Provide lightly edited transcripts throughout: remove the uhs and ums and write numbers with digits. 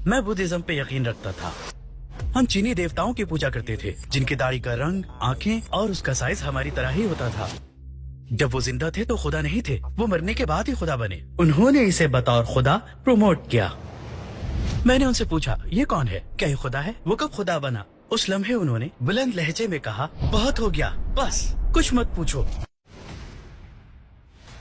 मैं बुद्धिज्म पे यकीन रखता था। हम चीनी देवताओं की पूजा करते थे, जिनकी दाढ़ी का रंग, आंखें और उसका साइज हमारी तरह ही होता था। जब वो जिंदा थे तो खुदा नहीं थे, वो मरने के बाद ही खुदा बने। उन्होंने इसे बतौर खुदा प्रमोट किया। मैंने उनसे पूछा, ये कौन है? क्या ये खुदा है? वो कब खुदा बना? उस लम्हे उन्होंने बुलंद लहजे में कहा, बहुत हो गया, बस कुछ मत पूछो।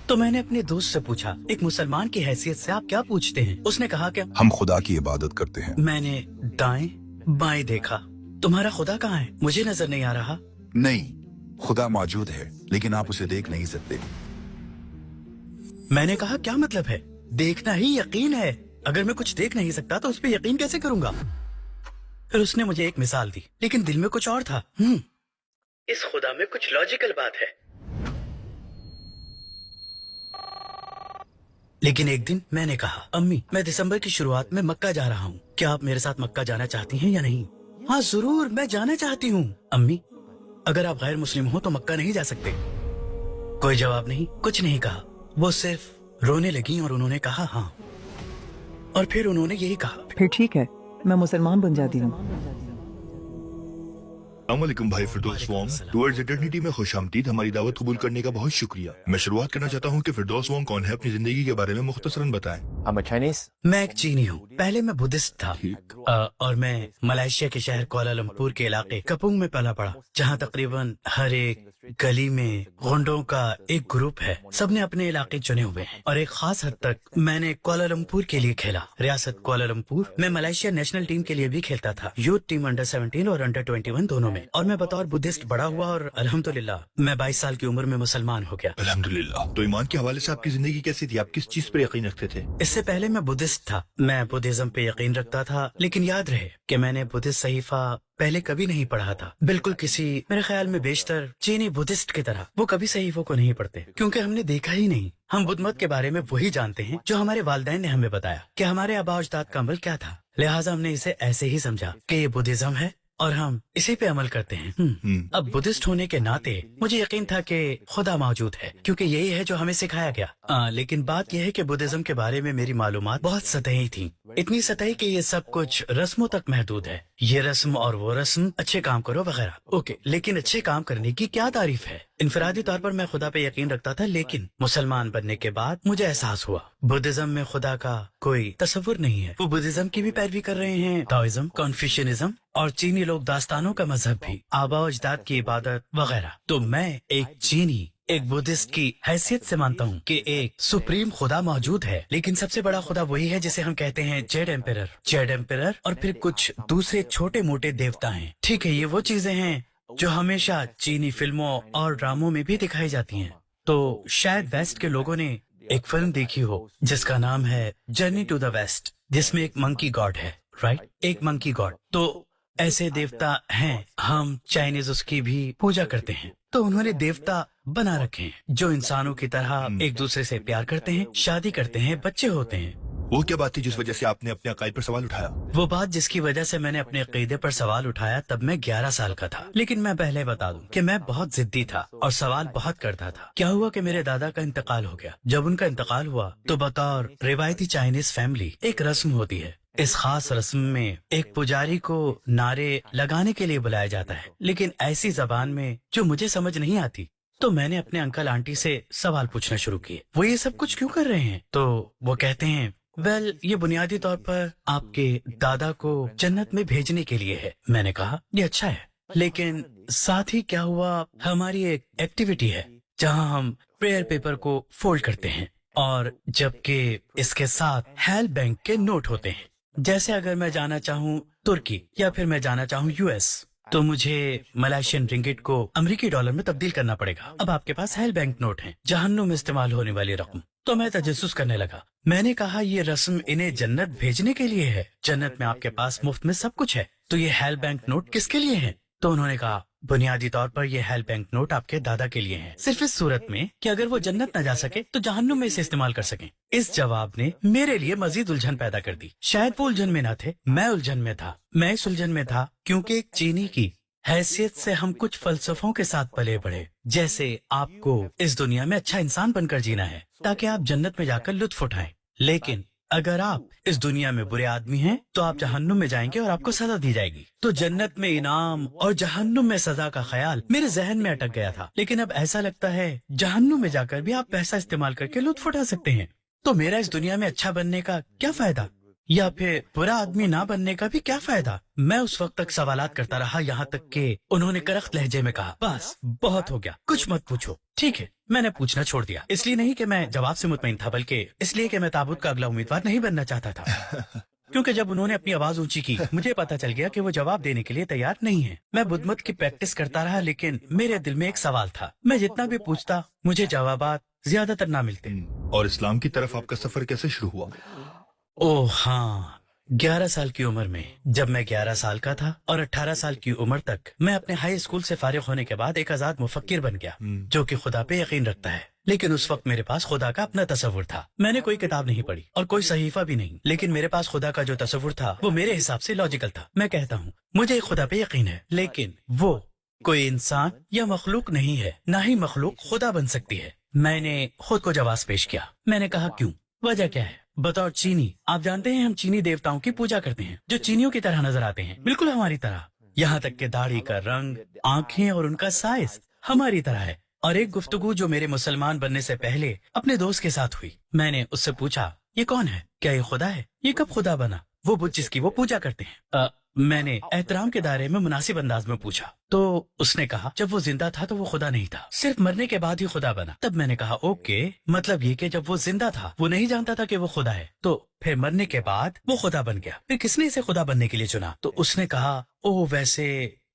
तो मैंने अपने दोस्त से पूछा, एक मुसलमान की हैसियत से आप क्या पूछते हैं? उसने कहा कि हम खुदा की इबादत करते हैं। मैंने दाएं बाएं देखा। तुम्हारा खुदा कहाँ है? मुझे नजर नहीं आ रहा। नहीं, खुदा मौजूद है, लेकिन आप उसे देख नहीं सकते। मैंने कहा, क्या मतलब है? देखना ही यकीन है। अगर मैं कुछ देख नहीं सकता तो उस पर यकीन कैसे करूंगा? फिर उसने मुझे एक मिसाल दी, लेकिन दिल में कुछ और था। इस खुदा में कुछ लॉजिकल बात है। लेकिन एक दिन मैंने कहा, अम्मी, मैं दिसंबर की शुरुआत में मक्का जा रहा हूँ, क्या आप मेरे साथ मक्का जाना चाहती हैं या नहीं? हाँ जरूर, मैं जाना चाहती हूँ। अम्मी, अगर आप गैर मुस्लिम हो तो मक्का नहीं जा सकते। कोई जवाब नहीं, कुछ नहीं कहा। वो सिर्फ रोने लगी और उन्होंने कहा हाँ। और फिर उन्होंने यही कहा, फिर ठीक है, मैं मुसलमान बन जाती हूँ। अस्सलामुअलैकुम भाई फिरदौस वोंग, टुवर्ड्स इटर्निटी में खुशामदीद। हमारी दावत कबूल करने का बहुत शुक्रिया। मैं शुरुआत करना चाहता हूँ कि फिरदौस वोंग कौन है, अपनी जिंदगी के बारे में मुख्तसरन बताएं। I'm a Chinese. मैं एक चीनी हूँ। पहले मैं बुद्धिस्ट था और मैं मलेशिया के शहर कुआलालंपुर के इलाके कपुंग में पला पड़ा, जहाँ तकरीबन हर एक गली में गुंडों का एक ग्रुप है। सबने अपने इलाके चुने हुए हैं और एक खास हद तक मैंने कुआलालंपुर के लिए खेला। रियासत कुआलालंपुर में मलेशिया नेशनल टीम के लिए भी खेलता था, यूथ टीम अंडर 17 और अंडर 21 दोनों में। और मैं बतौर बुद्धिस्ट बड़ा हुआ और अल्हम्दुलिल्लाह मैं 22 साल की उम्र में मुसलमान हो गया। अल्हम्दुलिल्लाह। तो ईमान के हवाले से आपकी जिंदगी कैसी थी? आप किस चीज पर यकीन रखते थे? इससे पहले मैं बुद्धिस्ट था। मैं बुद्धिज्म पे यकीन रखता था, लेकिन याद रहे कि मैंने बुद्धिस्ट सहीफा पहले कभी नहीं पढ़ा था। बिल्कुल किसी, मेरे ख्याल में बेशतर चीनी बुद्धिस्ट की तरह वो कभी सहीफों को नहीं पढ़ते, क्योंकि हमने देखा ही नहीं। हम बुद्ध मत के बारे में वही जानते हैं जो हमारे वालिदैन ने हमें बताया कि हमारे आबा अजदाद का अमल क्या था। लिहाजा हमने इसे ऐसे ही समझा कि ये बुद्धिज्म है और हम इसी पे अमल करते हैं। अब बुद्धिस्ट होने के नाते मुझे यकीन था कि खुदा मौजूद है, क्योंकि यही है जो हमें सिखाया गया। लेकिन बात यह है कि बुद्धिज्म के बारे में मेरी मालूमात बहुत सतही थी, इतनी सतही कि ये सब कुछ रस्मों तक महदूद है। ये रस्म और वो रस्म, अच्छे काम करो वगैरह। ओके, लेकिन अच्छे काम करने की क्या तारीफ है? इनफरादी तौर पर मैं खुदा पे यकीन रखता था, लेकिन मुसलमान बनने के बाद मुझे एहसास हुआ बुद्धिज्म में खुदा का कोई तस्वुर नहीं है। वो बुद्धिज्म की भी पैरवी कर रहे हैं, ताओइज्म, कॉन्फ्यूशनिज्म और चीनी लोग दास्तानों का मजहब भी, आबा अजदाद की इबादत वगैरह। तो मैं एक चीनी, एक बुद्धिस्ट की हैसियत से मानता हूँ कि एक सुप्रीम खुदा मौजूद है, लेकिन सबसे बड़ा खुदा वही है जिसे हम कहते हैं जेड एम्परर और फिर कुछ दूसरे छोटे मोटे देवता हैं। ठीक है, ये वो चीजें हैं जो हमेशा चीनी फिल्मों और ड्रामों में भी दिखाई जाती हैं। तो शायद वेस्ट के लोगों ने एक फिल्म देखी हो जिसका नाम है जर्नी टू द वेस्ट, जिसमें एक मंकी गॉड है, राइट? एक मंकी गॉड। तो ऐसे देवता हैं, हम चाइनीज उसकी भी पूजा करते हैं। तो उन्होंने देवता बना रखे हैं जो इंसानों की तरह एक दूसरे से प्यार करते हैं, शादी करते हैं, बच्चे होते हैं। वो क्या बात थी जिस वजह से आपने अपने अकायद पर सवाल उठाया? वो बात जिसकी वजह से मैंने अपने अकीदे पर सवाल उठाया, तब मैं 11 साल का था। लेकिन मैं पहले बता दूं कि मैं बहुत जिद्दी था और सवाल बहुत करता था। क्या हुआ कि मेरे दादा का इंतकाल हो गया। जब उनका इंतकाल हुआ तो बतौर रिवायती चाइनीज फैमिली एक रस्म होती है। इस खास रस्म में एक पुजारी को नारे लगाने के लिए बुलाया जाता है, लेकिन ऐसी जबान में जो मुझे समझ नहीं आती। तो मैंने अपने अंकल आंटी से सवाल पूछना शुरू किए, वो ये सब कुछ क्यों कर रहे हैं? तो वो कहते हैं, वेल, ये बुनियादी तौर पर आपके दादा को जन्नत में भेजने के लिए है। मैंने कहा, ये अच्छा है, लेकिन साथ ही क्या हुआ, हमारी एक एक्टिविटी है जहां हम प्रेयर पेपर को फोल्ड करते हैं और जबकि इसके साथ हेल बैंक के नोट होते हैं। जैसे अगर मैं जाना चाहूँ तुर्की या फिर मैं जाना चाहूँ यूएस, तो मुझे मलेशियन रिंगिट को अमेरिकी डॉलर में तब्दील करना पड़ेगा। अब आपके पास हेल बैंक नोट हैं, जहन्नुम में इस्तेमाल होने वाली रकम। तो मैं तजस्सुस करने लगा। मैंने कहा, ये रस्म इन्हें जन्नत भेजने के लिए है। जन्नत में आपके पास मुफ्त में सब कुछ है, तो ये हेल बैंक नोट किसके लिए है? तो उन्होंने कहा, बुनियादी तौर पर ये हेल बैंक नोट आपके दादा के लिए हैं, सिर्फ इस सूरत में कि अगर वो जन्नत न जा सके तो जहन्नुम में इसे इस्तेमाल कर सकें। इस जवाब ने मेरे लिए मजीद उलझन पैदा कर दी। शायद वो उलझन में न थे, मैं उलझन में था। मैं इस उलझन में था क्योंकि एक चीनी की हैसियत से हम कुछ फलसफों के साथ पले बढ़े, जैसे आपको इस दुनिया में अच्छा इंसान बनकर जीना है ताकि आप जन्नत में जाकर लुत्फ उठाएं। लेकिन अगर आप इस दुनिया में बुरे आदमी हैं तो आप जहन्नुम में जाएंगे और आपको सजा दी जाएगी। तो जन्नत में इनाम और जहन्नुम में सजा का ख्याल मेरे जहन में अटक गया था, लेकिन अब ऐसा लगता है जहन्नुम में जाकर भी आप पैसा इस्तेमाल करके लुत्फ उठा सकते हैं। तो मेरा इस दुनिया में अच्छा बनने का क्या फायदा, या फिर बुरा आदमी ना बनने का भी क्या फायदा? मैं उस वक्त तक सवालात करता रहा, यहाँ तक कि उन्होंने करख्त लहजे में कहा, बस बहुत हो गया, कुछ मत पूछो। ठीक है, मैंने पूछना छोड़ दिया, इसलिए नहीं कि मैं जवाब से मुतमईन था, बल्कि इसलिए कि मैं ताबूत का अगला उम्मीदवार नहीं बनना चाहता था। क्योंकि जब उन्होंने अपनी आवाज ऊंची की, मुझे पता चल गया कि वो जवाब देने के लिए तैयार नहीं है। मैं बुद्ध की प्रैक्टिस करता रहा, लेकिन मेरे दिल में एक सवाल था। मैं जितना भी पूछता, मुझे जवाबात ज्यादातर ना मिलते। और इस्लाम की तरफ आपका सफर कैसे शुरू हुआ? ओह हाँ, 11 साल की उम्र में, जब मैं 11 साल का था और 18 साल की उम्र तक मैं अपने हाई स्कूल से फारिग होने के बाद एक आजाद मुफक्किर बन गया जो कि खुदा पे यकीन रखता है। लेकिन उस वक्त मेरे पास खुदा का अपना तस्वुर था। मैंने कोई किताब नहीं पढ़ी और कोई सहीफा भी नहीं, लेकिन मेरे पास खुदा का जो तस्वुर था वो मेरे हिसाब से लॉजिकल था। मैं कहता हूँ मुझे खुदा पे यकीन है, लेकिन वो कोई इंसान या मखलूक नहीं है, ना ही मखलूक खुदा बन सकती है। मैंने खुद को जवाब पेश किया। मैंने कहा क्यों, वजह क्या है? बतौर चीनी, आप जानते हैं हम चीनी देवताओं की पूजा करते हैं जो चीनियों की तरह नजर आते हैं, बिल्कुल हमारी तरह। यहाँ तक कि दाढ़ी का रंग, आंखें और उनका साइज हमारी तरह है। और एक गुफ्तगू जो मेरे मुसलमान बनने से पहले अपने दोस्त के साथ हुई, मैंने उससे पूछा ये कौन है, क्या ये खुदा है? ये कब खुदा बना? वो बुत जिसकी वो पूजा करते हैं। मैंने एहतराम के दायरे में मुनासिब अंदाज में पूछा, तो उसने कहा जब वो जिंदा था तो वो खुदा नहीं था, सिर्फ मरने के बाद ही खुदा बना। तब मैंने कहा ओके, मतलब ये कि जब वो जिंदा था वो नहीं जानता था कि वो खुदा है, तो फिर मरने के बाद वो खुदा बन गया। फिर किसने इसे खुदा बनने के लिए चुना? तो उसने कहा ओह वैसे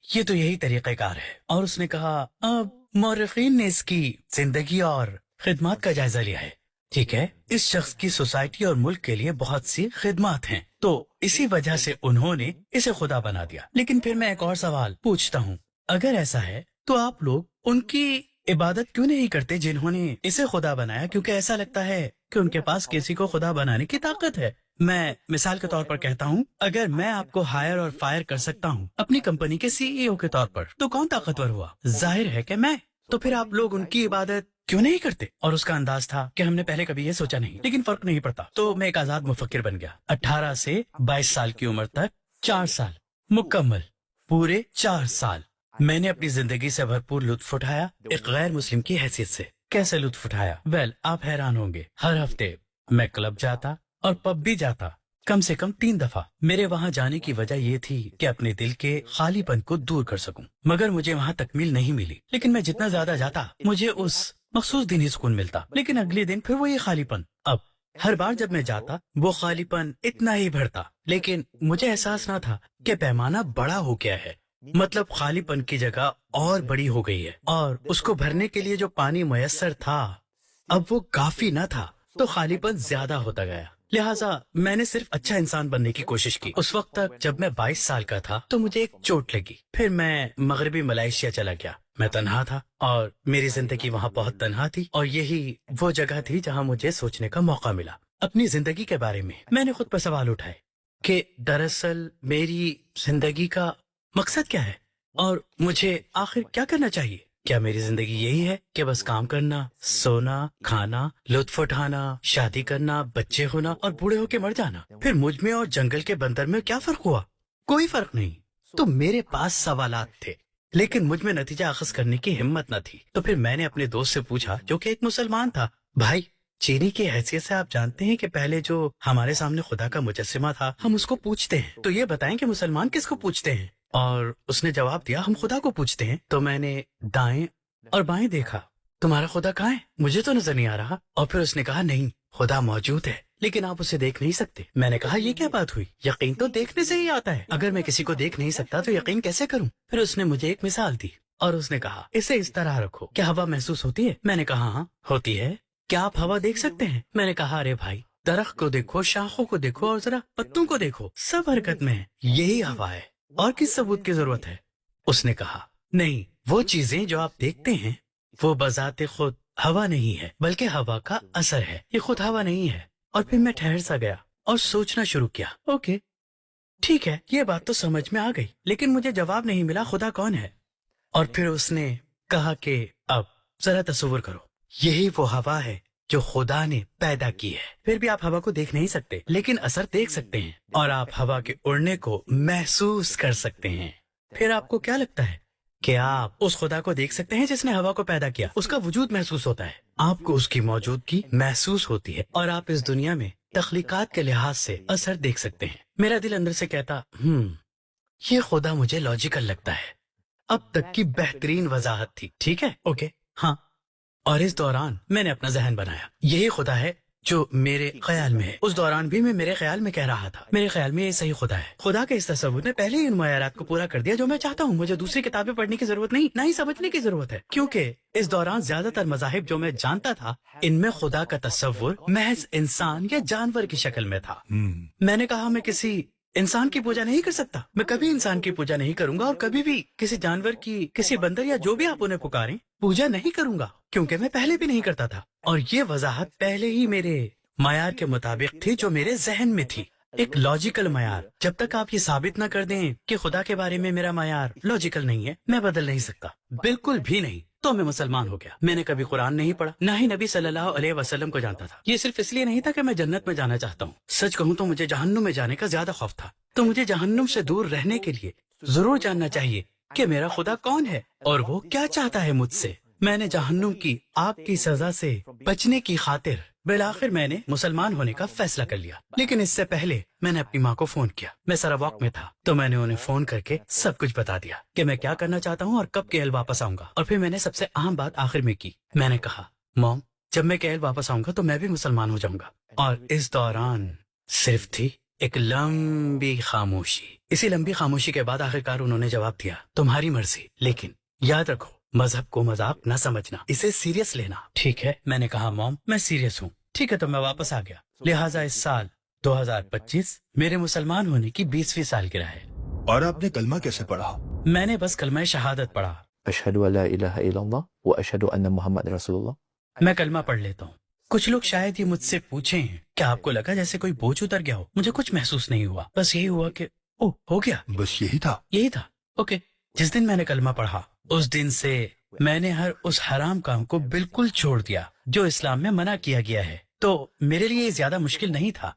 ये तो यही तरीक़ेकार है। और उसने कहा अब मौरखीन ने इसकी जिंदगी और खिदमत का जायजा लिया है। ठीक है, इस शख्स की सोसाइटी और मुल्क के लिए बहुत सी खिदमत हैं, तो इसी वजह से उन्होंने इसे खुदा बना दिया। लेकिन फिर मैं एक और सवाल पूछता हूँ, अगर ऐसा है तो आप लोग उनकी इबादत क्यों नहीं करते जिन्होंने इसे खुदा बनाया? क्योंकि ऐसा लगता है कि उनके पास किसी को खुदा बनाने की ताकत है। मैं मिसाल के तौर पर कहता हूँ, अगर मैं आपको हायर और फायर कर सकता हूँ अपनी कंपनी के सीईओ के तौर पर, तो कौन ताकतवर हुआ? जाहिर है कि मैं। तो फिर आप लोग उनकी इबादत क्यों नहीं करते? और उसका अंदाज था कि हमने पहले कभी ये सोचा नहीं, लेकिन फर्क नहीं पड़ता। तो मैं एक आजाद मुफक्किर बन गया। 18 से 22 साल की उम्र तक 4 साल मुकम्मल, पूरे 4 साल मैंने अपनी जिंदगी से भरपूर लुत्फ उठाया, एक गैर मुस्लिम की हैसियत से। कैसे लुत्फ उठाया? वेल, आप हैरान होंगे। हर हफ्ते मैं क्लब जाता और पब भी जाता, कम से कम 3 दफा। मेरे वहाँ जाने की वजह ये थी कि अपने दिल के खालीपन को दूर कर सकूं। मगर मुझे वहाँ तकमील नहीं मिली, लेकिन मैं जितना ज्यादा जाता मुझे उस मखसूस दिन ही सुकून मिलता, लेकिन अगले दिन फिर वो ये खालीपन। अब हर बार जब मैं जाता वो खालीपन इतना ही बढ़ता, लेकिन मुझे एहसास ना था कि पैमाना बड़ा हो गया है, मतलब खालीपन की जगह और बड़ी हो गई है, और उसको भरने के लिए जो पानी मुयस्सर था अब वो काफी न था, तो खालीपन ज्यादा होता गया। लिहाजा मैंने सिर्फ अच्छा इंसान बनने की कोशिश की। उस वक्त तक जब मैं 22 साल का था तो मुझे एक चोट लगी। फिर मैं मगरबी मलेशिया चला गया। मैं तन्हा था और मेरी जिंदगी वहाँ बहुत तन्हा थी, और यही वो जगह थी जहाँ मुझे सोचने का मौका मिला अपनी जिंदगी के बारे में। मैंने खुद पर सवाल उठाए कि दरअसल मेरी जिंदगी का मकसद क्या है और मुझे आखिर क्या करना चाहिए। क्या मेरी जिंदगी यही है कि बस काम करना, सोना, खाना, लुत्फ उठाना, शादी करना, बच्चे होना और बूढ़े होके मर जाना? फिर मुझ में और जंगल के बंदर में क्या फर्क हुआ? कोई फर्क नहीं। तो मेरे पास सवालात थे, लेकिन मुझ में नतीजा अखज़ करने की हिम्मत न थी। तो फिर मैंने अपने दोस्त से पूछा, जो कि एक मुसलमान था, भाई चीनी की हैसियत से आप जानते हैं कि पहले जो हमारे सामने खुदा का मुजस्सिमा था हम उसको पूछते हैं, तो ये बताएं कि मुसलमान किसको पूछते हैं? और उसने जवाब दिया हम खुदा को पूछते हैं। तो मैंने दाएं और बाएं देखा, तुम्हारा खुदा कहाँ है? मुझे तो नजर नहीं आ रहा। और फिर उसने कहा नहीं, खुदा मौजूद है लेकिन आप उसे देख नहीं सकते। मैंने कहा ये क्या बात हुई? यकीन तो देखने से ही आता है, अगर मैं किसी को देख नहीं सकता तो यकीन कैसे करूं? फिर उसने मुझे एक मिसाल दी और उसने कहा इसे इस तरह रखो, क्या हवा महसूस होती है? मैंने कहा हाँ होती है। क्या आप हवा देख सकते हैं? मैंने कहा अरे भाई, दरख्त को देखो, शाखों को देखो और जरा पत्तों को देखो, सब हरकत में है, यही हवा है, और किस सबूत की जरूरत है? उसने कहा नहीं, वो चीजें जो आप देखते हैं वो बजाते खुद हवा नहीं है, बल्कि हवा का असर है, ये खुद हवा नहीं है। और फिर मैं ठहर सा गया और सोचना शुरू किया। ओके ठीक है, ये बात तो समझ में आ गई, लेकिन मुझे जवाब नहीं मिला खुदा कौन है। और फिर उसने कहा कि अब जरा तस्वुर करो, यही वो हवा है जो खुदा ने पैदा की है। फिर भी आप हवा को देख नहीं सकते, लेकिन असर देख सकते हैं और आप हवा के उड़ने को महसूस कर सकते हैं। फिर आपको क्या लगता है कि आप उस खुदा को देख सकते हैं जिसने हवा को पैदा किया? उसका वजूद महसूस होता है, आपको उसकी मौजूदगी महसूस होती है और आप इस दुनिया में तख्लीकात के लिहाज से असर देख सकते हैं। मेरा दिल अंदर से कहता ये खुदा मुझे लॉजिकल लगता है। अब तक की बेहतरीन वजाहत थी। ठीक है, ओके, हाँ। और इस दौरान मैंने अपना जहन बनाया, यही खुदा है जो मेरे ख्याल में है। उस दौरान भी मैं मेरे ख्याल में कह रहा था, मेरे ख्याल में ये सही खुदा है। खुदा के इस तस्वुर ने पहले ही इन मयारात को पूरा कर दिया जो मैं चाहता हूँ। मुझे दूसरी किताबें पढ़ने की जरूरत नहीं, ना ही समझने की जरूरत है, क्योंकि इस दौरान ज्यादातर मजाहिब जो मैं जानता था, इनमें खुदा का तस्वुर महज इंसान या जानवर की शक्ल में था। मैंने कहा मैं किसी इंसान की पूजा नहीं कर सकता, मैं कभी इंसान की पूजा नहीं करूंगा और कभी भी किसी जानवर की, किसी बंदर या जो भी आप उन्हें पुकारें, पूजा नहीं करूंगा, क्योंकि मैं पहले भी नहीं करता था। और ये वजाहत पहले ही मेरे मयार के मुताबिक थी जो मेरे जहन में थी, एक लॉजिकल मयार। जब तक आप ये साबित न कर दें कि खुदा के बारे में मेरा मयार लॉजिकल नहीं है, मैं बदल नहीं सकता, बिल्कुल भी नहीं। तो मैं मुसलमान हो गया। मैंने कभी कुरान नहीं पढ़ा, ना ही नबी सल्लल्लाहु अलैहि वसल्लम को जानता था। ये सिर्फ इसलिए नहीं था कि मैं जन्नत में जाना चाहता हूँ। सच कहूँ तो मुझे जहन्नुम में जाने का ज्यादा खौफ था। तो मुझे जहन्नुम से दूर रहने के लिए जरूर जानना चाहिए कि मेरा खुदा कौन है और वो क्या चाहता है मुझसे। मैंने जहन्नुम की आग की सजा से बचने की खातिर बिलाखिर मैंने मुसलमान होने का फैसला कर लिया। लेकिन इससे पहले मैंने अपनी माँ को फोन किया। मैं सरावाक में था, तो मैंने उन्हें फोन करके सब कुछ बता दिया कि मैं क्या करना चाहता हूँ और कब केएल वापस आऊंगा। और फिर मैंने सबसे अहम बात आखिर में की। मैंने कहा, मॉम, जब मैं केएल वापस आऊंगा तो मैं भी मुसलमान हो जाऊंगा। और इस दौरान सिर्फ थी एक लंबी खामोशी। इसी लंबी खामोशी के बाद आखिरकार उन्होंने जवाब दिया, तुम्हारी मर्जी, लेकिन याद रखो मजहब को मजाक न समझना, इसे सीरियस लेना। ठीक है, मैंने कहा मॉम मैं सीरियस हूँ। ठीक है, तो मैं वापस आ गया। लिहाजा इस साल 2025 मेरे मुसलमान होने की 20वीं सालगिरह है। और आपने कलमा कैसे पढ़ा? मैंने बस कलमा शहादत पढ़ा। अशहदु अल्ला इलाहा इल्लल्लाह व अशहदु अन्ना मुहम्मद रसूलुल्लाह। मैं कलमा पढ़ लेता हूँ। कुछ लोग शायद ये मुझसे पूछें, क्या आपको लगा जैसे कोई बोझ उतर गया हो? मुझे कुछ महसूस नहीं हुआ, बस यही हुआ कि ओह हो गया, बस यही था। यही था। ओके, जिस दिन मैंने कलमा पढ़ा उस दिन से मैंने हर उस हराम काम को बिल्कुल छोड़ दिया जो इस्लाम में मना किया गया है। तो मेरे लिए ज्यादा मुश्किल नहीं था।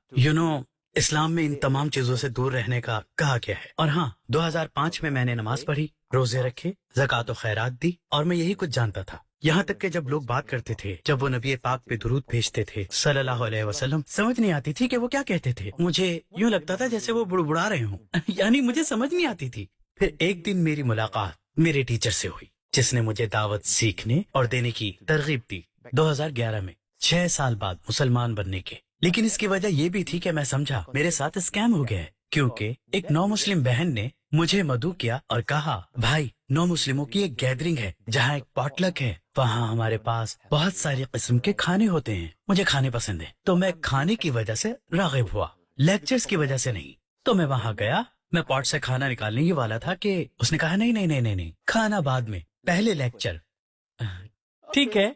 इस्लाम में इन तमाम चीजों से दूर रहने का कहा गया है। और हाँ, 2005 में मैंने नमाज पढ़ी, रोजे रखे, ज़कात और खैरात दी, और मैं यही कुछ जानता था। यहाँ तक कि जब लोग बात करते थे, जब वो नबी पाक पे दुरूद भेजते थे सल्लल्लाहु अलैहि वसल्लम, समझ नहीं आती थी कि वो क्या कहते थे। मुझे यूँ लगता था जैसे वो बुड़बुड़ा रहे हों यानी मुझे समझ नहीं आती थी। फिर एक दिन मेरी मुलाकात मेरे टीचर से हुई, जिसने मुझे दावत सीखने और देने की तरगीब दी 2011 में, 6 साल बाद मुसलमान बनने के। लेकिन इसकी वजह ये भी थी कि मैं समझा मेरे साथ स्कैम हो गया है, क्योंकि एक नौ मुस्लिम बहन ने मुझे मदऊ किया और कहा, भाई 9 मुस्लिमों की एक गैदरिंग है जहाँ एक पॉटलक है, वहाँ हमारे पास बहुत सारे किस्म के खाने होते हैं, मुझे खाने पसंद है। तो मैं खाने की वजह से राग़िब हुआ, लेक्चर्स की वजह से नहीं। तो मैं वहाँ गया, मैं पॉट से खाना निकालने ही वाला था कि उसने कहा नहीं नहीं नहीं नहीं नहीं, खाना बाद में, पहले लेक्चर। ठीक है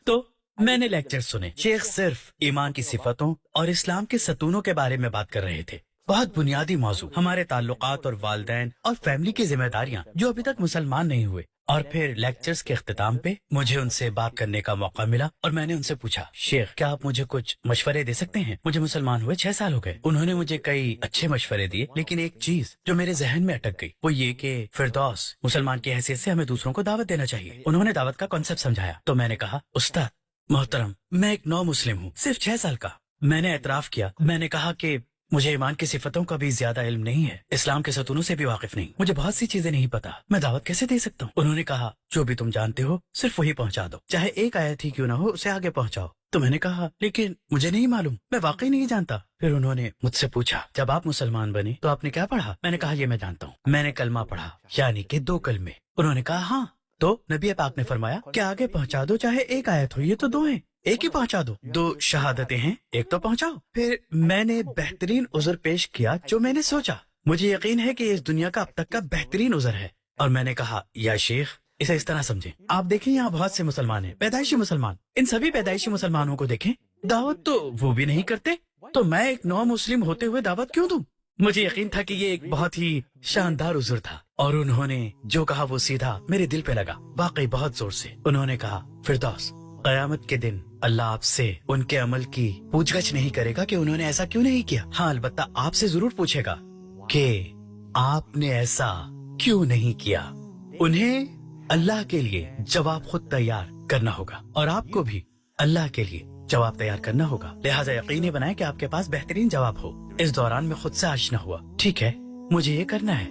तो मैंने लेक्चर सुने। शेख सिर्फ ईमान की सिफतों और इस्लाम के सतूनों के बारे में बात कर रहे थे, बहुत बुनियादी मौजू, हमारे ताल्लुकात और वालिदैन और फैमिली की जिम्मेदारियां जो अभी तक मुसलमान नहीं हुए। और फिर लेक्चर्स के इख्तिताम पे मुझे उनसे बात करने का मौका मिला और मैंने उनसे पूछा, शेख क्या आप मुझे कुछ मशवरे दे सकते हैं? मुझे मुसलमान हुए 6 साल हो गए। उन्होंने मुझे कई अच्छे मशवरे दिए, लेकिन एक चीज जो मेरे जहन में अटक गई वो ये कि फिरदौस, मुसलमान की हैसियत से हमें दूसरों को दावत देना चाहिए। उन्होंने दावत का कॉन्सेप्ट समझाया तो मैंने कहा, उस्ताद मोहतरम, मैं एक नौ मुस्लिम हूँ, सिर्फ 6 साल का। मैंने एतराफ किया, मैंने कहा कि मुझे ईमान की सिफतों का भी ज्यादा इल्म नहीं है, इस्लाम के सतूनों से भी वाकिफ नहीं, मुझे बहुत सी चीजें नहीं पता, मैं दावत कैसे दे सकता हूँ? उन्होंने कहा, जो भी तुम जानते हो सिर्फ वही पहुँचा दो, चाहे एक आयत ही क्यों ना हो उसे आगे पहुँचाओ। तो मैंने कहा, लेकिन मुझे नहीं मालूम, मैं वाकई नहीं जानता। फिर उन्होंने मुझसे पूछा, जब आप मुसलमान बने तो आपने क्या पढ़ा? मैंने कहा, ये मैं जानता हूँ, मैंने कलमा पढ़ा, यानी कि 2 कलमे। उन्होंने कहा, हाँ। तो नबी पाक ने फरमाया कि आगे पहुँचा दो, चाहे एक आयत हो, ये तो 2 हैं, एक ही पहुंचा दो, 2 शहादतें हैं, एक तो पहुंचाओ। फिर मैंने बेहतरीन उज़र पेश किया जो मैंने सोचा, मुझे यकीन है कि इस दुनिया का अब तक का बेहतरीन उज़र है। और मैंने कहा, या शेख इसे इस तरह समझें, आप देखें यहाँ बहुत से मुसलमान हैं, पैदाइशी मुसलमान, इन सभी पैदाइशी मुसलमानों को देखें, दावत तो वो भी नहीं करते, तो मैं एक नौ मुस्लिम होते हुए दावत क्यों दूं? मुझे यकीन था कि ये एक बहुत ही शानदार उज़र था और उन्होंने जो कहा वो सीधा मेरे दिल पे लगा, वाकई बहुत जोर से। उन्होंने कहा, फिरदौस कयामत के दिन अल्लाह आपसे उनके अमल की पूछगछ नहीं करेगा कि उन्होंने ऐसा क्यों नहीं किया। हाँ, अलबत्ता आपसे जरूर पूछेगा कि आपने ऐसा क्यों नहीं किया। उन्हें अल्लाह के लिए जवाब खुद तैयार करना होगा और आपको भी अल्लाह के लिए जवाब तैयार करना होगा। लिहाजा यकीनी बनाए कि आपके पास बेहतरीन जवाब हो। इस दौरान मैं खुद से आशना हुआ, ठीक है मुझे ये करना है,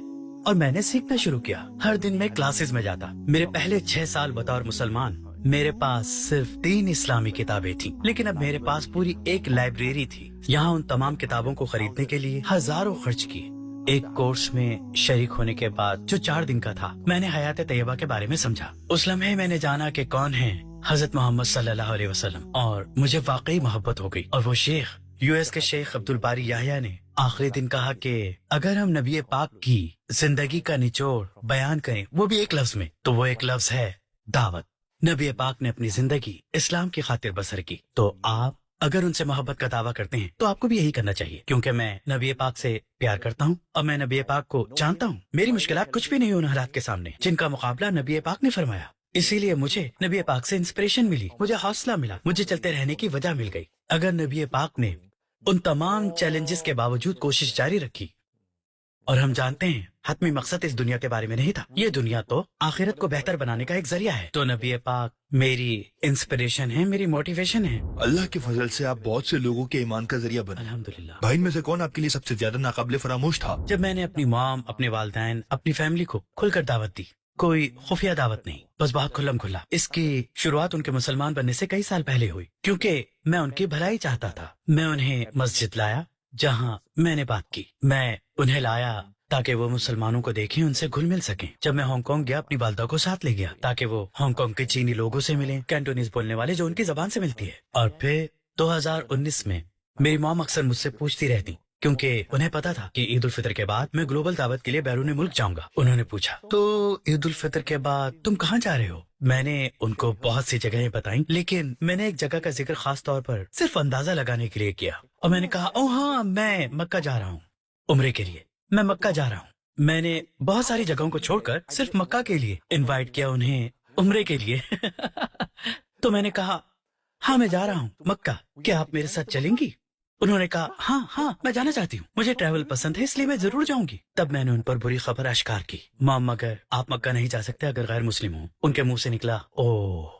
और मैंने सीखना शुरू किया। हर दिन मैं क्लासेस में जाता। मेरे पहले 6 साल बतौर मुसलमान मेरे पास सिर्फ 3 इस्लामी किताबें थी, लेकिन अब मेरे पास पूरी एक लाइब्रेरी थी। यहाँ उन तमाम किताबों को खरीदने के लिए हजारों खर्च किए। एक कोर्स में शरीक होने के बाद जो 4 दिन का था, मैंने हयात तैयबा के बारे में समझा। उस लम्हे मैंने जाना कि कौन है हजरत मोहम्मद सल्लल्लाहु अलैहि वसल्लम, और मुझे वाकई मोहब्बत हो गई। और वो शेख, यूएस के शेख अब्दुल बारी याह्या ने आखिरी दिन कहा कि अगर हम नबी पाक की जिंदगी का निचोड़ बयान करें, वो भी एक लफ्ज में, तो वो एक लफ्ज है दावत। नबी पाक ने अपनी जिंदगी इस्लाम की खातिर बसर की, तो आप अगर उनसे मोहब्बत का दावा करते हैं तो आपको भी यही करना चाहिए। क्योंकि मैं नबी पाक से प्यार करता हूँ और मैं नबी पाक को जानता हूँ। मेरी मुश्किलात कुछ भी नहीं उन हालात के सामने जिनका मुकाबला नबी पाक ने फरमाया। इसीलिए मुझे नबी पाक से इंस्पिरेशन मिली, मुझे हौसला मिला, मुझे चलते रहने की वजह मिल गई। अगर नबी पाक ने उन तमाम चैलेंजेस के बावजूद कोशिश जारी रखी, और हम जानते हैं हतमी मकसद इस दुनिया के बारे में नहीं था, ये दुनिया तो आखिरत को बेहतर बनाने का एक जरिया है, तो नबी पाक मेरी इंस्पिरेशन है, मेरी मोटिवेशन है। अल्लाह के फजल से आप बहुत से लोगों के ईमान का जरिया बने। अल्हम्दुलिल्लाह। भाई में से कौन आपके लिए सबसे ज्यादा नाकाबिले फरामोश था? जब मैंने अपनी मॉम, अपने वालिदैन, अपनी फैमिली को खुलकर दावत दी, कोई खुफिया दावत नहीं, बस बहुत खुल्लम खुल्ला। इसकी शुरुआत उनके मुसलमान बनने से कई साल पहले हुई, क्योंकि मैं उनकी भलाई चाहता था। मैं उन्हें मस्जिद लाया जहां मैंने बात की, मैं उन्हें लाया ताकि वो मुसलमानों को देखें, उनसे घुल मिल सकें। जब मैं हांगकांग गया, अपनी वालदा को साथ ले गया ताकि वो हांगकांग के चीनी लोगों से मिलें, कैंटोनीज बोलने वाले जो उनकी जबान से मिलती है। और फिर 2019 में मेरी मॉम अक्सर मुझसे पूछती रहती, क्योंकि उन्हें पता था कि ईद उल फितर के बाद मैं ग्लोबल दावत के लिए बैरून मुल्क जाऊंगा। उन्होंने पूछा, तो ईद उल फितर के बाद तुम कहाँ जा रहे हो? मैंने उनको बहुत सी जगहें बताई, लेकिन मैंने एक जगह का जिक्र खास तौर पर सिर्फ अंदाजा लगाने के लिए किया, और मैंने कहा, ओ हाँ, मैं मक्का जा रहा हूँ उम्रे के लिए, मैं मक्का जा रहा हूँ। मैंने बहुत सारी जगहों को छोड़कर सिर्फ मक्का के लिए इनवाइट किया उन्हें उम्रे के लिए। तो मैंने कहा, हाँ मैं जा रहा हूँ मक्का, क्या आप मेरे साथ चलेंगी? उन्होंने कहा, हाँ मैं जाना चाहती हूँ, मुझे ट्रैवल पसंद है, इसलिए मैं जरूर जाऊंगी। तब मैंने उन पर बुरी खबर अश्कार की, मॉम मगर आप मक्का नहीं जा सकते अगर गैर मुस्लिम हो। उनके मुंह से निकला, ओह।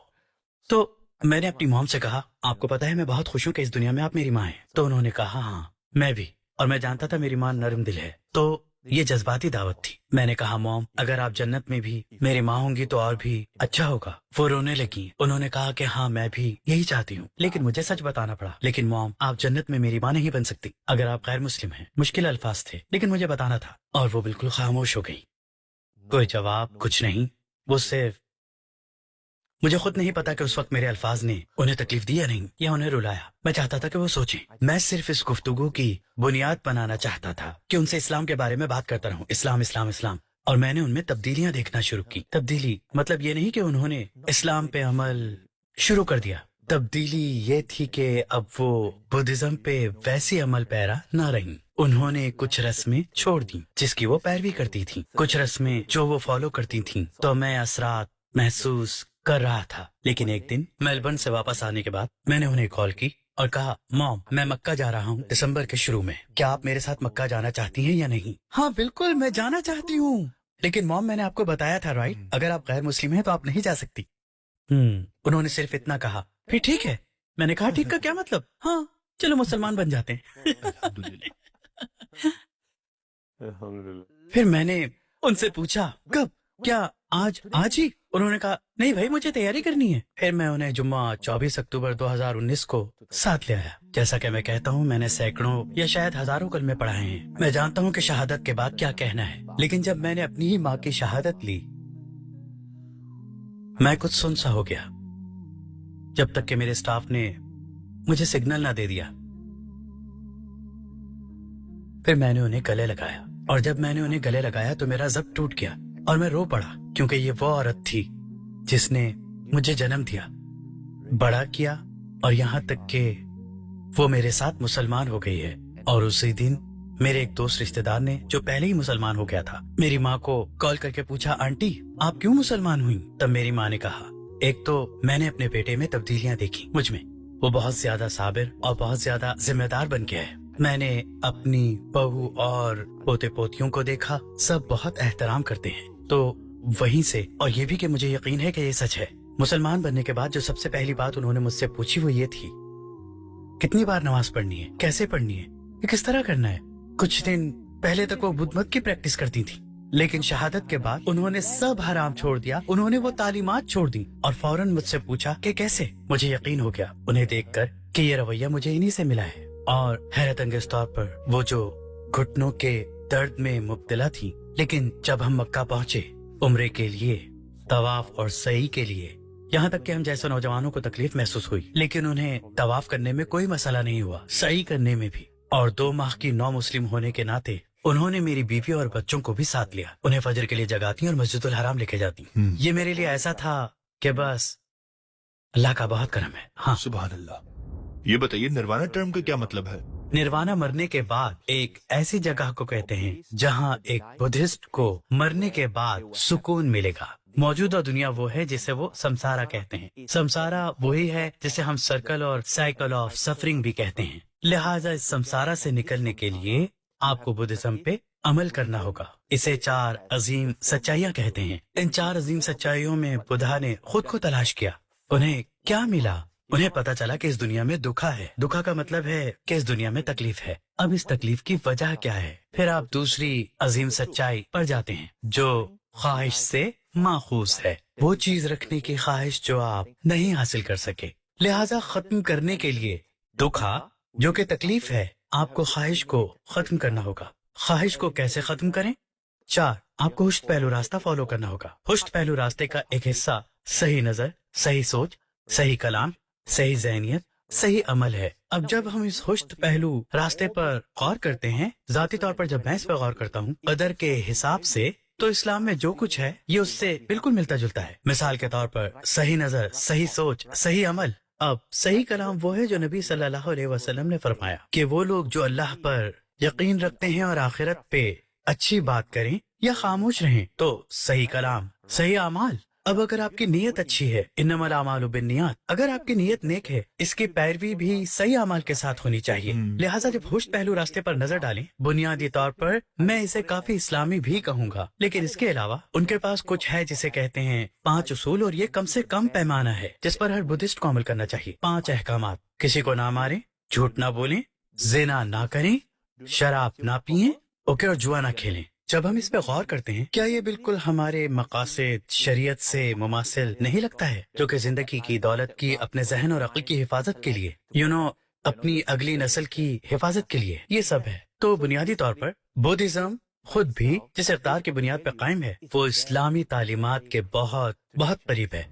तो मैंने अपनी मॉम से कहा, आपको पता है मैं बहुत खुश हूँ कि इस दुनिया में आप मेरी माँ हैं। तो उन्होंने कहा, हाँ मैं भी, और मैं जानता था मेरी माँ नरम दिल है। तो ये जज्बाती दावत थी। मैंने कहा, मॉम अगर आप जन्नत में भी मेरी माँ होंगी तो और भी अच्छा होगा। वो रोने लगी। उन्होंने कहा कि हाँ मैं भी यही चाहती हूँ, लेकिन मुझे सच बताना पड़ा। लेकिन मॉम आप जन्नत में मेरी माँ नहीं बन सकती अगर आप गैर मुस्लिम हैं। मुश्किल अल्फाज थे, लेकिन मुझे बताना था। और वो बिल्कुल खामोश हो गई, कोई जवाब, कुछ नहीं। वो सिर्फ, मुझे खुद नहीं पता कि उस वक्त मेरे अल्फाज ने उन्हें तकलीफ दी या नहीं, या उन्हें रुलाया। मैं चाहता था कि वो सोचें। मैं सिर्फ इस गुफ्तगू की बुनियाद बनाना चाहता था कि उनसे इस्लाम के बारे में बात करता रहूं, इस्लाम इस्लाम इस्लाम। और मैंने उनमें तब्दीलियां देखना शुरू की। तब्दीली मतलब ये नहीं कि उन्होंने इस्लाम पे अमल शुरू कर दिया, तब्दीली ये थी कि अब वो बुद्धिज्म पे वैसी अमल पैरा न रही। उन्होंने कुछ रस्में छोड़ दी जिसकी वो पैरवी करती थी, कुछ रस्में जो वो फॉलो करती थी। तो मैं असरात महसूस कर रहा था। लेकिन एक दिन मेलबर्न से वापस आने के बाद मैंने उन्हें कॉल की और कहा, मॉम मैं मक्का जा रहा हूँ दिसंबर के शुरू में, क्या आप मेरे साथ मक्का जाना चाहती हैं या नहीं? हाँ बिल्कुल मैं जाना चाहती हूँ। लेकिन मॉम मैंने आपको बताया था राइट, अगर आप गैर मुस्लिम हैं तो आप नहीं जा सकती। उन्होंने सिर्फ इतना कहा, फिर ठीक है। मैंने कहा, ठीक का क्या मतलब? हाँ चलो मुसलमान बन जाते हैं। फिर मैंने उनसे पूछा, कब? क्या आज ही? उन्होंने कहा, नहीं भाई मुझे तैयारी करनी है। फिर मैं उन्हें जुम्मा 24 अक्टूबर 2019 को साथ ले आया। जैसा कि मैं कहता हूँ, मैंने सैकड़ों या शायद हजारों कलमे पढ़ाए हैं। मैं जानता हूँ कि शहादत के बाद क्या कहना है, लेकिन जब मैंने अपनी ही माँ की शहादत ली, मैं कुछ सुन सा हो गया, जब तक कि मेरे स्टाफ ने मुझे सिग्नल ना दे दिया। फिर मैंने उन्हें गले लगाया, और जब मैंने उन्हें गले लगाया तो मेरा ज़ब्त टूट गया और मैं रो पड़ा, क्योंकि ये वो औरत थी जिसने मुझे जन्म दिया, बड़ा किया, और यहाँ तक कि वो मेरे साथ मुसलमान हो गई है। और उसी दिन मेरे एक दोस्त रिश्तेदार ने, जो पहले ही मुसलमान हो गया था, मेरी माँ को कॉल करके पूछा, आंटी आप क्यों मुसलमान हुई? तब मेरी माँ ने कहा, एक तो मैंने अपने बेटे में तब्दीलियां देखी, मुझ में वो बहुत ज्यादा साबिर और बहुत ज्यादा जिम्मेदार बन गया है। मैंने अपनी बहू और पोते पोतियों को देखा, सब बहुत एहतराम करते हैं। तो वहीं से, और ये भी कि मुझे यकीन है कि ये सच है, मुसलमान बनने के बाद जो सबसे पहली बात उन्होंने मुझसे पूछी वो ये थी, कितनी बार नमाज पढ़नी है, कैसे पढ़नी है, ये किस तरह करना है। कुछ दिन पहले तक वो बुद्ध मत की प्रैक्टिस करती थी, लेकिन शहादत के बाद उन्होंने सब हराम छोड़ दिया, उन्होंने वो तालीमात छोड़ दी और फौरन मुझसे पूछा कि कैसे। मुझे यकीन हो गया उन्हें देखकर कि ये रवैया मुझे इन्हीं से मिला है। और हैरत अंगेज तौर पर वो जो घुटनों के दर्द में मुब्तला थी, लेकिन जब हम मक्का पहुंचे उम्रे के लिए, तवाफ और सही के लिए, यहाँ तक कि हम जैसे नौजवानों को तकलीफ महसूस हुई, लेकिन उन्हें तवाफ करने में कोई मसला नहीं हुआ, सही करने में भी। और 2 माह की नौ मुस्लिम होने के नाते उन्होंने मेरी बीवी और बच्चों को भी साथ लिया, उन्हें फजर के लिए जगाती और मस्जिदुल हराम लेके जाती। ये मेरे लिए ऐसा था कि बस अल्लाह का बहुत करम है। हाँ, सुभान अल्लाह। ये बताइए निर्वाणा टर्म का क्या मतलब है? निर्वाणा मरने के बाद एक ऐसी जगह को कहते हैं जहाँ एक बुद्धिस्ट को मरने के बाद सुकून मिलेगा। मौजूदा दुनिया वो है जिसे वो संसारा कहते हैं। संसारा वही है जिसे हम सर्कल और साइकिल ऑफ सफरिंग भी कहते हैं। लिहाजा इस संसारा से निकलने के लिए आपको बुद्धिज्म पे अमल करना होगा। इसे 4 अजीम सच्चाइयाँ कहते हैं। इन 4 अजीम सच्चाइयों में बुद्धा ने खुद को तलाश किया। उन्हें क्या मिला? उन्हें पता चला कि इस दुनिया में दुखा है। दुखा का मतलब है कि इस दुनिया में तकलीफ है। अब इस तकलीफ की वजह क्या है? फिर आप दूसरी अजीम सच्चाई पर जाते हैं जो ख्वाहिश से माखूज है, वो चीज रखने की ख्वाहिश जो आप नहीं हासिल कर सके। लिहाजा खत्म करने के लिए दुखा जो कि तकलीफ है, आपको ख्वाहिश को खत्म करना होगा। ख्वाहिश को कैसे खत्म करें? 4, आपको हुश्त पहलू रास्ता फॉलो करना होगा। हुश्त पहलू रास्ते का एक हिस्सा सही नजर, सही सोच, सही कलाम, सही ज़हनियत, सही अमल है। अब जब हम इस हुश्त पहलू रास्ते पर गौर करते हैं, जाती तौर पर जब मैं इस पर गौर करता हूँ कदर के हिसाब से, तो इस्लाम में जो कुछ है ये उससे बिल्कुल मिलता जुलता है। मिसाल के तौर पर सही नजर, सही सोच, सही अमल। अब सही कलाम वो है जो नबी सल्लल्लाहु अलैहि वसल्लम ने फरमाया कि वो लोग जो अल्लाह पर यकीन रखते हैं और आखिरत पे अच्छी बात करें या खामोश रहें, तो सही कलाम, सही अमाल। अब अगर आपकी नीयत अच्छी है, इन्नमल अमालु बिन्नियात, अगर आपकी नीयत नेक है, इसकी पैरवी भी सही अमाल के साथ होनी चाहिए। लिहाजा जब हुश्त पहलू रास्ते पर नजर डालें, बुनियादी तौर पर मैं इसे काफी इस्लामी भी कहूँगा, लेकिन इसके अलावा उनके पास कुछ है जिसे कहते हैं 5 उसूल, और ये कम से कम पैमाना है जिस पर हर बुद्धिस्ट को अमल करना चाहिए। 5 अहकामात: किसी को ना मारें, झूठ ना बोलें, जिना ना करें, शराब ना पिएं, और जुआ ना खेलें। जब हम इस पे गौर करते हैं, क्या ये बिल्कुल हमारे मकासद शरीयत से मुमासिल नहीं लगता है, जो कि जिंदगी की, दौलत की, अपने जहन और अक्ल की हिफाजत के लिए, अपनी अगली नस्ल की हिफाजत के लिए ये सब है। तो बुनियादी तौर पर बुद्धिज्म खुद भी जिस इक़्तिदार की बुनियाद पर कायम है, वो इस्लामी तालीमात के बहुत बहुत करीब है।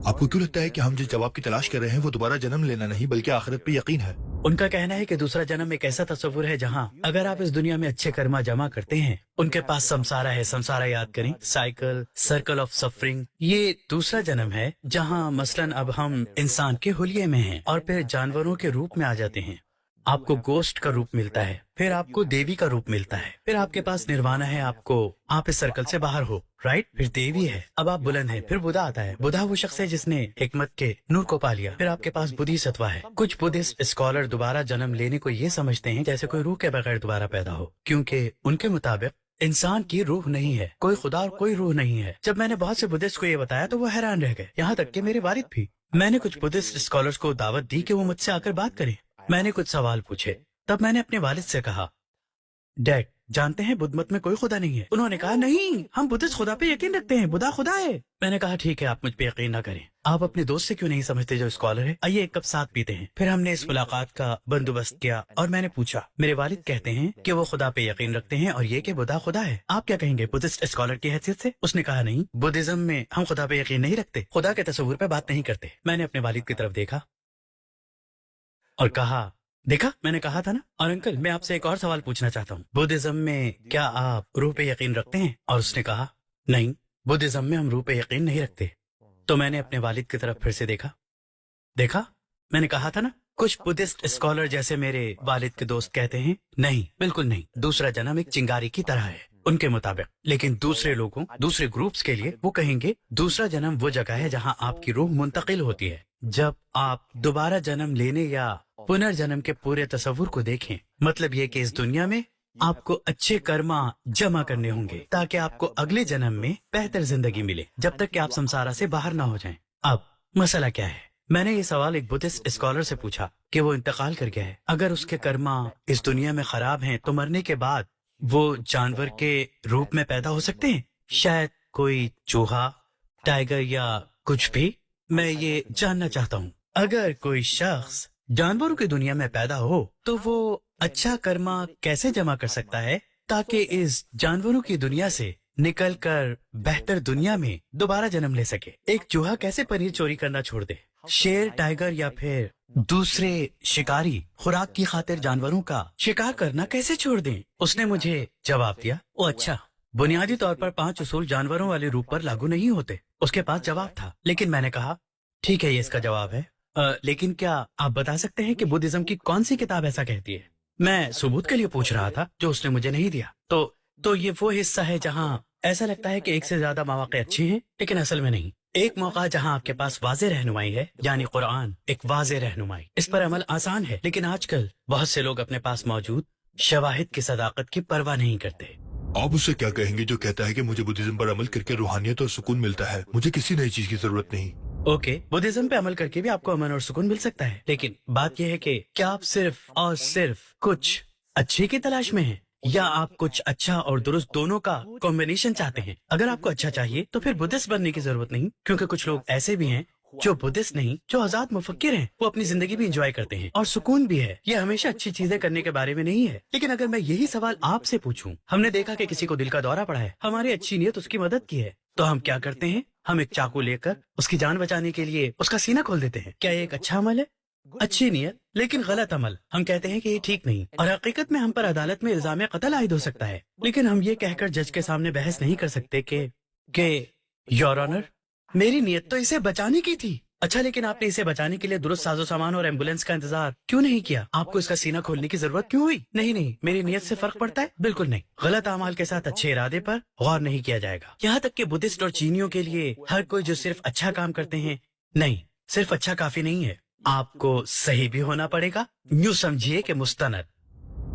आपको क्यों लगता है कि हम जिस जवाब की तलाश कर रहे हैं वो दोबारा जन्म लेना नहीं बल्कि आखिरत पे यकीन है? उनका कहना है कि दूसरा जन्म एक ऐसा तस्वुर है जहां अगर आप इस दुनिया में अच्छे कर्मा जमा करते हैं, उनके पास संसारा है, संसारा याद करें, साइकिल, सर्कल ऑफ सफरिंग, ये दूसरा जन्म है जहां मसलन अब हम इंसान के हुलिये में हैं और फिर जानवरों के रूप में आ जाते हैं। आपको गोश्त का रूप मिलता है, फिर आपको देवी का रूप मिलता है, फिर आपके पास निर्वाणा है, आप इस सर्कल से बाहर हो, राइट? फिर देवी है, अब आप बुलंद हैं, फिर बुद्धा आता है। बुद्धा वो शख्स है जिसने हिकमत के नूर को पा लिया। फिर आपके पास बुद्धि सत्वा है। कुछ बुद्धिस्ट स्कॉलर दोबारा जन्म लेने को ये समझते हैं जैसे कोई रूह के बगैर दोबारा पैदा हो, क्योंकि उनके मुताबिक इंसान की रूह नहीं है, कोई खुदा और कोई रूह नहीं है। जब मैंने बहुत से बुद्धिस्ट को ये बताया तो वो हैरान रह गए, यहाँ तक कि मेरे वालिद भी। मैंने कुछ बुद्धिस्ट स्कॉलर्स को दावत दी कि वो मुझसे आकर बात करें। मैंने कुछ सवाल पूछे, तब मैंने अपने वालिद से कहा, डैड, जानते हैं बुद्ध मत में कोई खुदा नहीं है? उन्होंने कहा, नहीं, हम बुद्धिस्ट खुदा पे यकीन रखते हैं, बुद्धा खुदा है। मैंने कहा, ठीक है, आप मुझ पे यकीन ना करें, आप अपने दोस्त से क्यों नहीं समझते जो स्कॉलर है, आइए एक कप साथ पीते हैं। फिर हमने इस मुलाकात का बंदोबस्त किया और मैंने पूछा, मेरे वालिद कहते हैं कि वो खुदा पे यकीन रखते हैं और ये कि बुद्धा खुदा है, आप क्या कहेंगे बुद्धिस्ट स्कॉलर की हैसियत से? उसने कहा, नहीं, बुद्धिज्म में हम खुदा पे यकीन नहीं रखते, खुदा के तस्वुर पे बात नहीं करते। मैंने अपने वालिद की तरफ देखा और कहा, देखा, मैंने कहा था ना। और अंकल, मैं आपसे एक और सवाल पूछना चाहता हूँ, बुद्धिज्म में क्या आप रूह पे यकीन रखते हैं? और उसने कहा, नहीं, बुद्धिज्म में हम रूह पे यकीन नहीं रखते। तो मैंने अपने वालिद की तरफ फिर से देखा, मैंने कहा था ना, कुछ बुद्धिस्ट स्कॉलर जैसे मेरे वालिद के दोस्त कहते हैं, नहीं, बिल्कुल नहीं, दूसरा जन्म एक चिंगारी की तरह है, उनके मुताबिक। लेकिन दूसरे लोगों, दूसरे ग्रुप्स के लिए वो कहेंगे दूसरा जन्म वो जगह है जहाँ आपकी रूह मुंतकिल होती है। जब आप दोबारा जन्म लेने या पुनर्जन्म के पूरे तस्वुर को देखें, मतलब ये कि इस दुनिया में आपको अच्छे कर्मा जमा करने होंगे ताकि आपको अगले जन्म में बेहतर जिंदगी मिले, जब तक कि आप संसारा से बाहर ना हो जाएं। अब मसला क्या है? मैंने ये सवाल एक बुद्धिस्ट स्कॉलर से पूछा कि वो इंतकाल कर गया है, अगर उसके कर्मा इस दुनिया में खराब हैं तो मरने के बाद वो जानवर के रूप में पैदा हो सकते हैं, शायद कोई चूहा, टाइगर या कुछ भी। मैं ये जानना चाहता हूँ, अगर कोई शख्स जानवरों की दुनिया में पैदा हो तो वो अच्छा कर्मा कैसे जमा कर सकता है ताकि इस जानवरों की दुनिया से निकलकर बेहतर दुनिया में दोबारा जन्म ले सके? एक चूहा कैसे पनीर चोरी करना छोड़ दे? शेर, टाइगर या फिर दूसरे शिकारी खुराक की खातिर जानवरों का शिकार करना कैसे छोड़ दें? उसने मुझे जवाब दिया, ओ अच्छा, बुनियादी तौर पर 5 उसूल जानवरों वाले रूप पर लागू नहीं होते। उसके पास जवाब था, लेकिन मैंने कहा ठीक है, ये इसका जवाब है, लेकिन क्या आप बता सकते हैं कि बुद्धिज्म की कौन सी किताब ऐसा कहती है? मैं सबूत के लिए पूछ रहा था जो उसने मुझे नहीं दिया। तो ये वो हिस्सा है जहाँ ऐसा लगता है कि एक से ज्यादा मौके अच्छे हैं, लेकिन असल में नहीं। एक मौका जहाँ आपके पास वाज़े रहनुमाई है, यानी कुरान एक वाज़े रहनुमाई, इस पर अमल आसान है, लेकिन आजकल बहुत से लोग अपने पास मौजूद शवाहिद की सदाकत की परवाह नहीं करते। आप उससे क्या कहेंगे जो कहता है कि मुझे बुद्धिज्म पर अमल करके रूहानियत और सुकून मिलता है, मुझे किसी नई चीज की जरूरत नहीं? ओके, बुद्धिज्म पे अमल करके भी आपको अमन और सुकून मिल सकता है, लेकिन बात यह है कि क्या आप सिर्फ और सिर्फ कुछ अच्छे की तलाश में हैं या आप कुछ अच्छा और दुरुस्त दोनों का कॉम्बिनेशन चाहते हैं? अगर आपको अच्छा चाहिए तो फिर बुद्धिस्ट बनने की जरूरत नहीं, क्योंकि कुछ लोग ऐसे भी हैं जो बुद्धिस्ट नहीं, जो आजाद मुफक्किर हैं, वो अपनी जिंदगी भी एंजॉय करते हैं और सुकून भी है। ये हमेशा अच्छी चीजें करने के बारे में नहीं है। लेकिन अगर मैं यही सवाल आपसे पूछूं, हमने देखा कि किसी को दिल का दौरा पड़ा है, हमारी अच्छी नीयत उसकी मदद की है, तो हम क्या करते हैं? हम एक चाकू लेकर उसकी जान बचाने के लिए उसका सीना खोल देते हैं। क्या ये एक अच्छा अमल है? अच्छी नीयत लेकिन गलत अमल। हम कहते हैं कि ये ठीक नहीं, और हकीकत में हम पर अदालत में इल्जाम कत्ल आयद हो सकता है, लेकिन हम ये कहकर जज के सामने बहस नहीं कर सकते कि योर ऑनर, मेरी नीयत तो इसे बचाने की थी। अच्छा, लेकिन आपने इसे बचाने के लिए दुरुस्त साजो सामान और एम्बुलेंस का इंतजार क्यों नहीं किया? आपको इसका सीना खोलने की जरूरत क्यों हुई? नहीं, मेरी नीयत से फर्क पड़ता है? बिल्कुल नहीं। गलत अमाल के साथ अच्छे इरादे पर गौर नहीं किया जाएगा। यहाँ तक कि बुद्धिस्ट और चीनियों के लिए हर कोई जो सिर्फ अच्छा काम करते हैं, नहीं, सिर्फ अच्छा काफी नहीं है, आपको सही भी होना पड़ेगा। यूं समझिए कि मुस्तनद।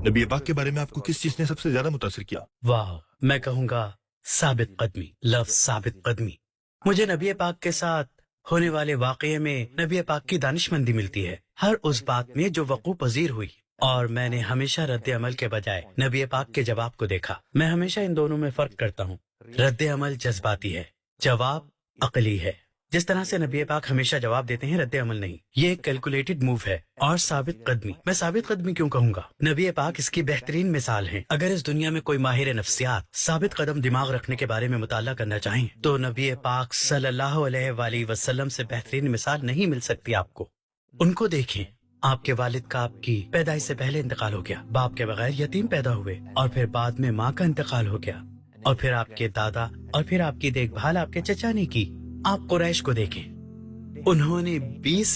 नबी पाक के बारे में आपको किस चीज ने सबसे ज्यादा मुतासिर किया? वाह, मैं कहूँगा साबित कदमी, लफ्ज साबित कदमी। मुझे नबी पाक के साथ होने वाले वाक़ये में नबी पाक की दानिशमंदी मिलती है, हर उस बात में जो वक़ू पजीर हुई, और मैंने हमेशा रद्द अमल के बजाय नबी पाक के जवाब को देखा। मैं हमेशा इन दोनों में फर्क करता हूँ। रद्द अमल जज्बाती है, जवाब अकली है। जिस तरह से नबी पाक हमेशा जवाब देते हैं, रद्द अमल नहीं। ये एक कैलकुलेटेड मूव है। और साबित कदमी, मैं साबित कदमी क्यों कहूँगा? नबी पाक इसकी बेहतरीन मिसाल हैं। अगर इस दुनिया में कोई माहिर नफ्सियात साबित कदम दिमाग रखने के बारे में मुताला करना चाहें तो नबी पाक सल्लल्लाहु अलैहि वसल्लम से बेहतरीन मिसाल नहीं मिल सकती आपको। उनको देखें, आपके वालिद का आपकी पैदाइश से पहले इंतकाल हो गया, बाप के बगैर यतीम पैदा हुए, और फिर बाद में माँ का इंतकाल हो गया, और फिर आपके दादा, और फिर आपकी देखभाल आपके चचा ने की। आप कुरैश को देखें, उन्होंने 20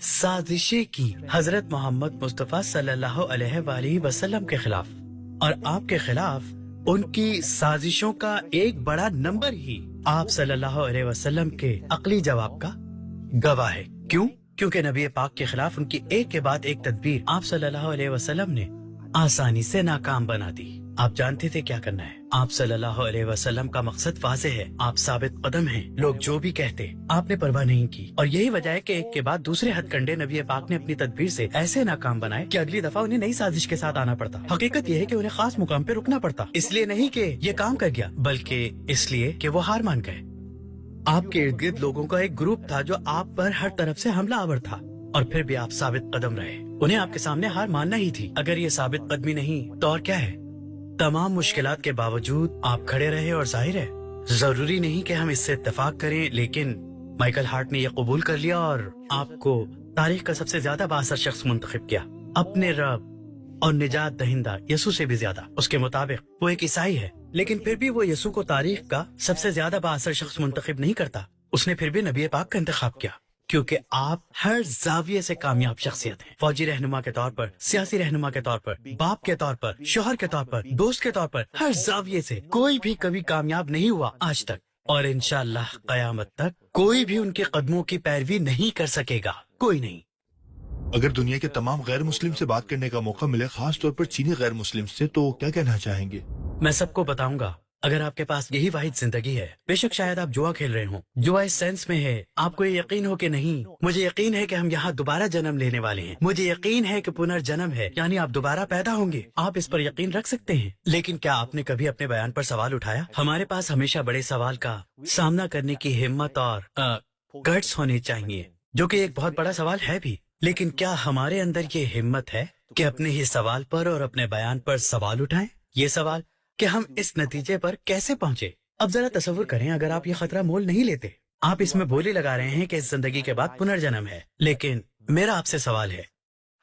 साजिशें की हजरत मोहम्मद मुस्तफा सल्लल्लाहु अलैहि वसल्लम के खिलाफ, और आपके खिलाफ उनकी साजिशों का एक बड़ा नंबर ही आप सल्लल्लाहु अलैहि वसल्लम के अकली जवाब का गवाह है। क्यों? क्योंकि नबी पाक के खिलाफ उनकी एक के बाद एक तदबीर आप सल्लल्लाहु अलैहि वसल्लम ने आसानी से नाकाम बना दी। आप जानते थे क्या करना है। आप सल्लल्लाहु अलैहि वसल्लम का मकसद वाज़े है, आप साबित कदम हैं। लोग जो भी कहते, आपने परवाह नहीं की, और यही वजह है कि एक के बाद दूसरे हथकंडे नबी पाक ने अपनी तदबीर से ऐसे नाकाम बनाए कि अगली दफा उन्हें नई साजिश के साथ आना पड़ता। हकीकत यह है कि उन्हें खास मुकाम पे रुकना पड़ता, इसलिए नहीं कि ये काम कर गया, बल्कि इसलिए कि वो हार मान गए। आपके इर्द गिर्द लोगों का एक ग्रुप था जो आप पर हर तरफ से हमला आवर था, और फिर भी आप साबित कदम रहे। उन्हें आपके सामने हार मानना ही थी। अगर ये साबित कदमी नहीं तो और क्या है? तमाम मुश्किलात के बावजूद आप खड़े रहे, और जाहिर है जरूरी नहीं कि हम इससे इत्तेफाक करें, लेकिन माइकल हार्ट ने यह कबूल कर लिया और आपको तारीख का सबसे ज्यादा बाअसर शख्स मुंतखब किया, अपने रब और निजात दहिंदा यसू से भी ज्यादा। उसके मुताबिक वो एक ईसाई है, लेकिन फिर भी वो यसू को तारीख का सबसे ज्यादा बाअसर शख्स मुंतखब नहीं करता। उसने फिर भी नबी पाक का इंतखाब किया। क्योंकि आप हर जाविये से कामयाब शख्सियत हैं। फौजी रहनुमा के तौर पर, सियासी रहनुमा के तौर पर, बाप के तौर पर, शोहर के तौर पर, दोस्त के तौर पर, हर जाविये से कोई भी कभी कामयाब नहीं हुआ आज तक, और इंशाअल्लाह कयामत तक कोई भी उनके कदमों की पैरवी नहीं कर सकेगा, कोई नहीं। अगर दुनिया के तमाम गैर मुस्लिम से बात करने का मौका मिले, खास तौर पर चीनी गैर मुस्लिम से, तो क्या कहना चाहेंगे? मैं सबको बताऊंगा, अगर आपके पास यही वाहिद जिंदगी है, बेशक शायद आप जुआ खेल रहे हो, जुआ इस सेंस में है, आपको ये यकीन हो कि नहीं, मुझे यकीन है कि हम यहाँ दोबारा जन्म लेने वाले हैं, मुझे यकीन है कि पुनर्जन्म है, यानी आप दोबारा पैदा होंगे, आप इस पर यकीन रख सकते हैं। लेकिन क्या आपने कभी अपने बयान पर सवाल उठाया? हमारे पास हमेशा बड़े सवाल का सामना करने की हिम्मत और गट्स होनी चाहिए, जो कि एक बहुत बड़ा सवाल है भी। लेकिन क्या हमारे अंदर ये हिम्मत है कि अपने ही सवाल पर और अपने बयान पर सवाल उठाएं? ये सवाल कि हम इस नतीजे पर कैसे पहुंचे। अब जरा तसव्वुर करें, अगर आप ये खतरा मोल नहीं लेते, आप इसमें बोली लगा रहे हैं कि इस जिंदगी के बाद पुनर्जन्म है, लेकिन मेरा आपसे सवाल है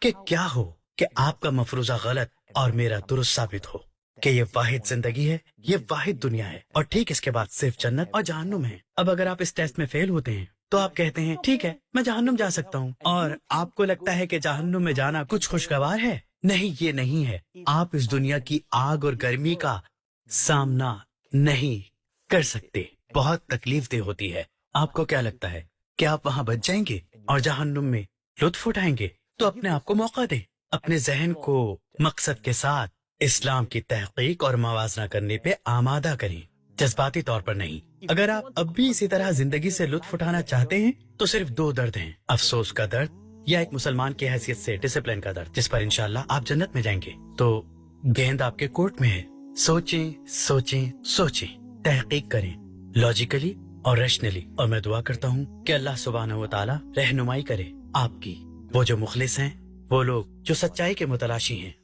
कि क्या हो कि आपका मफरूजा गलत और मेरा दुरुस्त साबित हो कि ये वाहिद जिंदगी है, ये वाहिद दुनिया है, और ठीक इसके बाद सिर्फ जन्नत और जहन्नुम है। अब अगर आप इस टेस्ट में फेल होते हैं तो आप कहते हैं ठीक है, मैं जहन्नुम जा सकता हूँ, और आपको लगता है कि जहन्नुम में जाना कुछ खुशगवार है। नहीं, ये नहीं है। आप इस दुनिया की आग और गर्मी का सामना नहीं कर सकते, बहुत तकलीफदेह होती है। आपको क्या लगता है कि आप वहाँ बच जाएंगे और जहन्नुम में लुत्फ उठाएंगे? तो अपने आप को मौका दें, अपने जहन को मकसद के साथ इस्लाम की तहकीक और मवाजना करने पे आमादा करें, जज्बाती तौर पर नहीं। अगर आप अब भी इसी तरह जिंदगी से लुत्फ उठाना चाहते हैं तो सिर्फ दो दर्द हैं, अफसोस का दर्द या एक मुसलमान की हैसियत से डिसिप्लिन का दर्द, जिस पर इंशाल्लाह आप जन्नत में जाएंगे। तो गेंद आपके कोर्ट में है, सोचें सोचें सोचें, तहकीक करें लॉजिकली और रैशनली, और मैं दुआ करता हूँ कि अल्लाह सुब्हानहू व तआला रहनुमाई करे आपकी। वो जो मुखलिस हैं, वो लोग जो सच्चाई के मुतलाशी हैं,